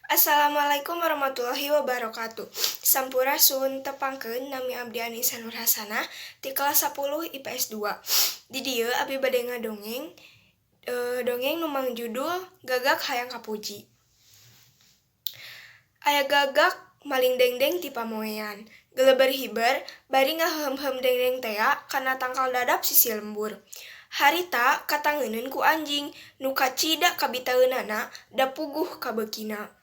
Assalamualaikum warahmatullahi wabarakatuh. Sampurasun tepangkeun nami abdi Anisa Nurhasana ti kelas 10 IPS 2. Di dieu abdi bade ngadongeng dongeng nu mangjudul Gagak Hayang Kapuji. Aya gagak maling dengdeng ti pamoean. Geleber hiber bari ngaheum-heum dengdeng tea kana tangkal dadap sisi lembur. Harita katangeunun ku anjing nu kacida kabitaeunana da puguh ka beukina.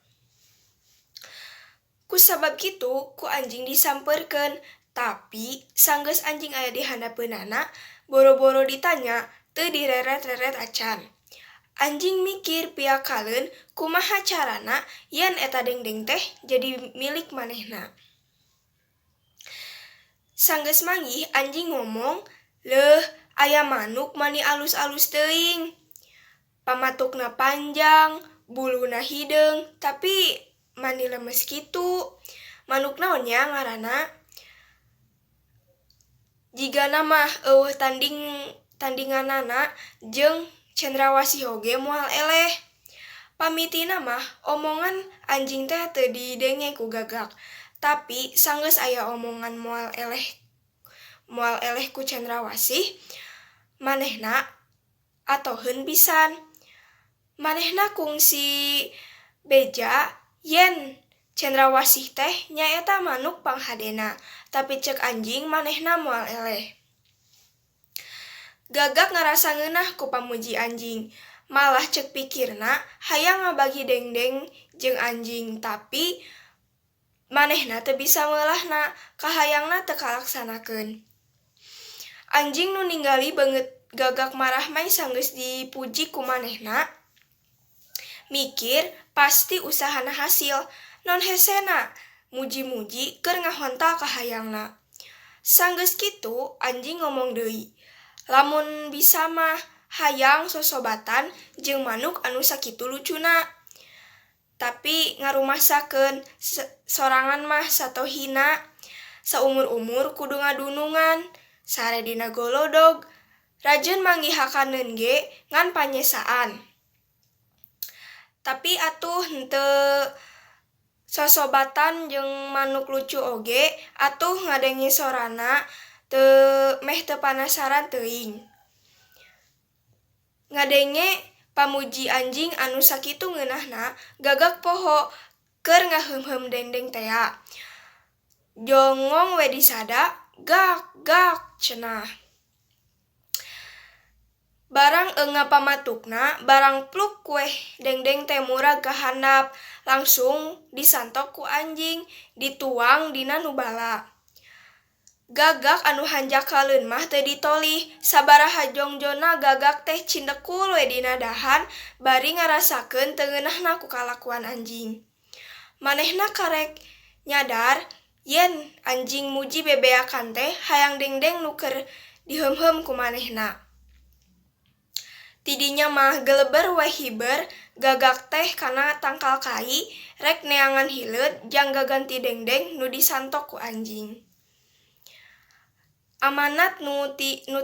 Ku sabab kitu ku anjing disampeurkeun, tapi sanggeus anjing aya di handapeunana, boro-boro ditanya teu direret-reret acan. Anjing mikir piakaleun kumaha carana yen eta dengdeng teh jadi milik manehna. Sanggeus manggih anjing ngomong, "Leuh, aya manuk mani alus-alus teuing. Pamatukna panjang, buluna hideung, tapi mani lemes kitu. Manuk naon nya ngaranna?" Jigana mah eueuh tandinganana jeung cendrawasih oge moal eleh. Pamitina mah omongan anjing teh teu didenge ku gagak, tapi sanggeus aya omongan moal eleh ku cendrawasih, manehna atoheun pisan. Manehna kungsi beja yen cendrawasih teh nyaeta manuk panghadena, tapi ceuk anjing manehna moal eleh. Gagak ngarasa ngeunah ku pamuji anjing, malah ceuk pikirna hayang ngabagi dengdeng jeung anjing, tapi manehna teu bisa meulahna, kahayangna teu kalaksanakeun. Anjing nu ningali beungeut gagak marah mah sanggeus dipuji ku manehna, mikir pasti usahana hasil, naon hesena muji-muji keur ngahontal ka hayangna. Sanggeus kitu anjing ngomong deui, "Lamun bisa mah hayang sosobatan jeung manuk anu sakitu lucuna. Tapi ngarumasakeun sorangan mah satohina, saumur-umur kudu ngadunungan, sare dina golodog, rajeun manggihakaneun ge ngan panyesaan. Tapi atuh henteu sosobatan jeung manuk lucu oge, atuh ngadenge sorana meh teu panasaran teuing." Ngadenge pamuji anjing anu sakitu ngeunahna, gagak poho keur ngaheum-heum dengdeng tea. "Jongong we disada, gak gak," cenah. Barang eunga pamatukna, barang pluk kueh dengdeng teh murag ka handap, langsung disantok ku anjing, dituang dina nu bala. Gagak anu hanjakaleun mah teu ditolih, sabaraha jongjonna gagak teh cindekul we dina dahan bari ngarasakeun teu ngeunahna ku kalakuan anjing. Manehna karek nyadar yen anjing muji bebeakan teh hayang dengdeng nu keur diheum-heum ku manehna. Ti dinya mah geleber we hiber gagak teh kana tangkal kai rek neangan hileud jang gaganti dengdeng nu disantok ku anjing. Amanat nu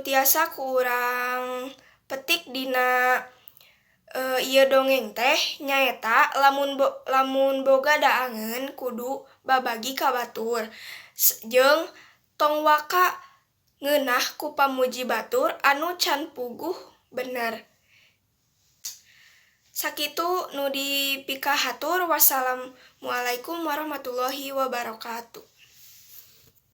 tiasa ku urang petik dina ieu dongeng teh nyaeta lamun boga daangeun kudu babagi ka batur, jeung tong waka ngeunah ku pamuji batur anu can puguh bener. Sakitu nu dipikahatur. Wassalamualaikum warahmatullahi wabarakatuh.